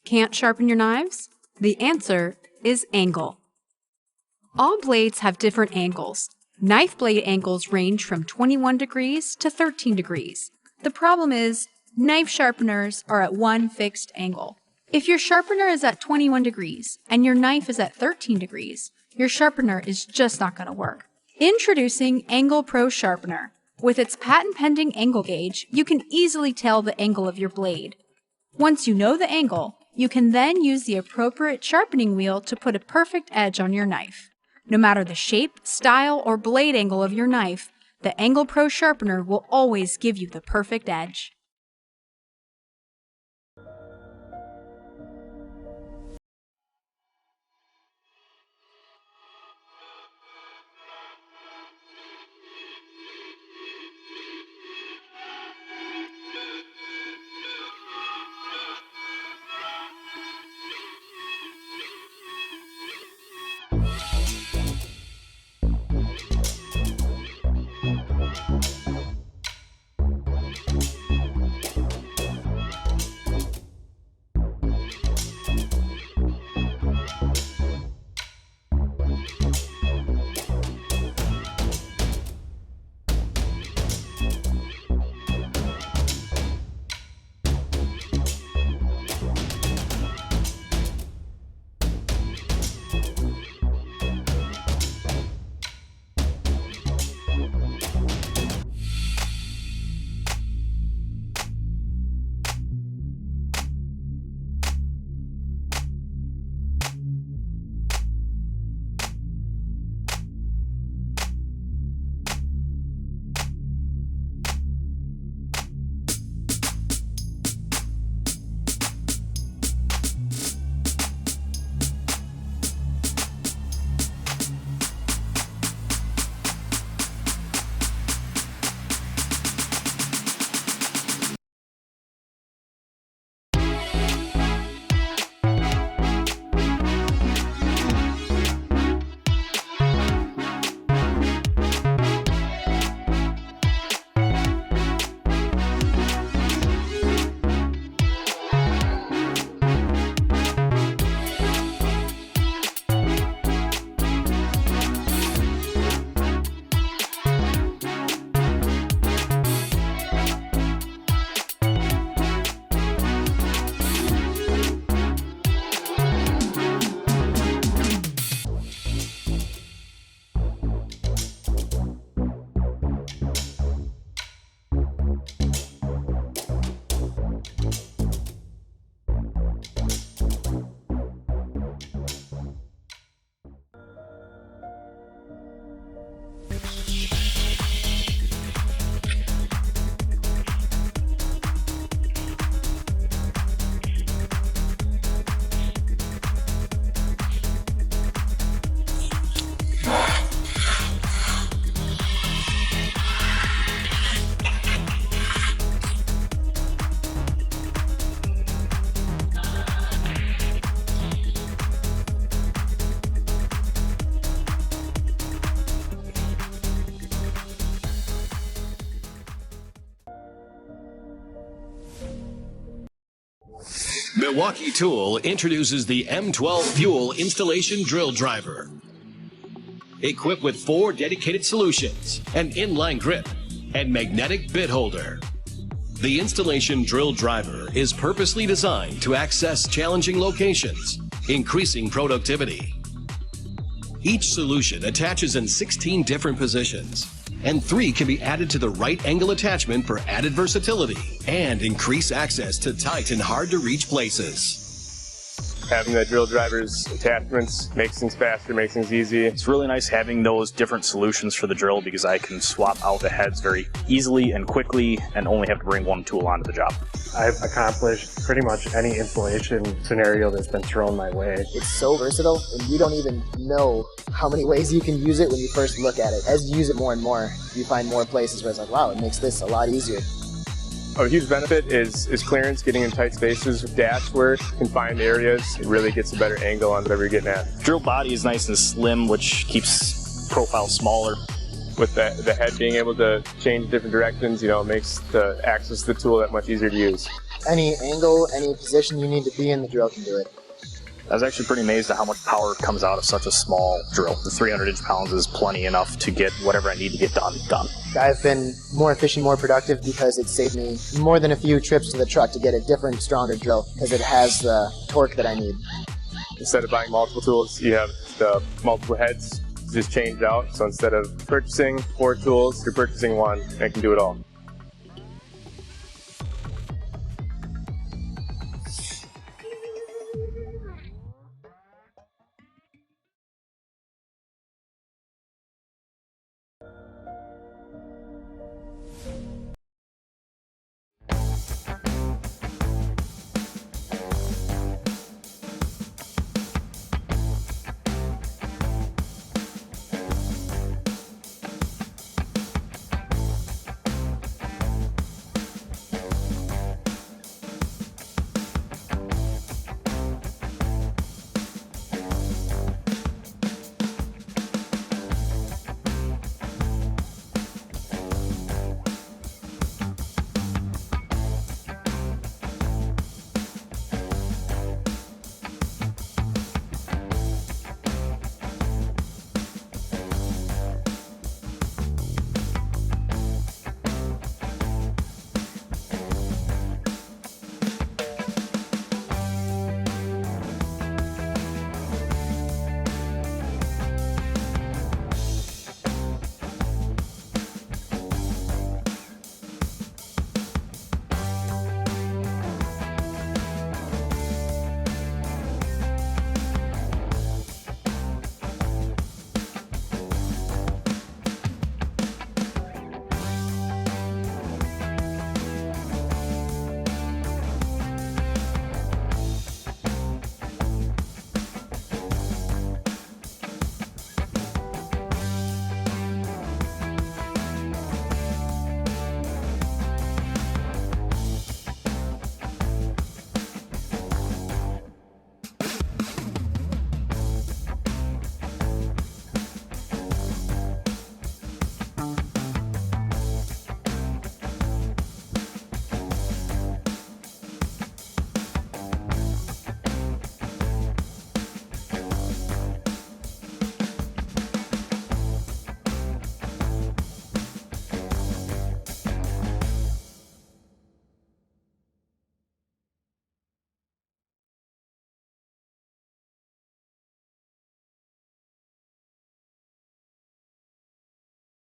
Can't sharpen your knives? The answer is angle. All blades have different angles. Knife blade angles range from 21 degrees to 13 degrees. The problem is, knife sharpeners are at one fixed angle. If your sharpener is at 21 degrees and your knife is at 13 degrees, your sharpener is just not going to work. Introducing Angle Pro Sharpener. With its patent-pending angle gauge, you can easily tell the angle of your blade. Once you know the angle, you can then use the appropriate sharpening wheel to put a perfect edge on your knife. No matter the shape, style, or blade angle of your knife, the Angle Pro Sharpener will always give you the perfect edge. Milwaukee Tool introduces the M12 Fuel Installation Drill Driver. Equipped with 4 dedicated solutions, an inline grip, and magnetic bit holder. The Installation Drill Driver is purposely designed to access challenging locations, increasing productivity. Each solution attaches in 16 different positions, and 3 can be added to the right angle attachment for added versatility and increase access to tight and hard to reach places. Having the drill driver's attachments makes things faster, makes things easy. It's really nice having those different solutions for the drill because I can swap out the heads very easily and quickly and only have to bring one tool onto the job. I've accomplished pretty much any installation scenario that's been thrown my way. It's so versatile, and you don't even know how many ways you can use it when you first look at it. As you use it more and more, you find more places where it's like, wow, it makes this a lot easier. A huge benefit is clearance, getting in tight spaces. Dash work, confined areas, it really gets a better angle on whatever you're getting at. Drill body is nice and slim, which keeps profile smaller. With the head being able to change different directions, it makes the access to the tool that much easier to use. Any angle, any position you need to be in, the drill can do it. I was actually pretty amazed at how much power comes out of such a small drill. The 300 inch-pounds is plenty enough to get whatever I need to get done. I've been more efficient, more productive because it saved me more than a few trips to the truck to get a different, stronger drill because it has the torque that I need. Instead of buying multiple tools, you have the multiple heads just change out. So instead of purchasing 4 tools, you're purchasing one and can do it all.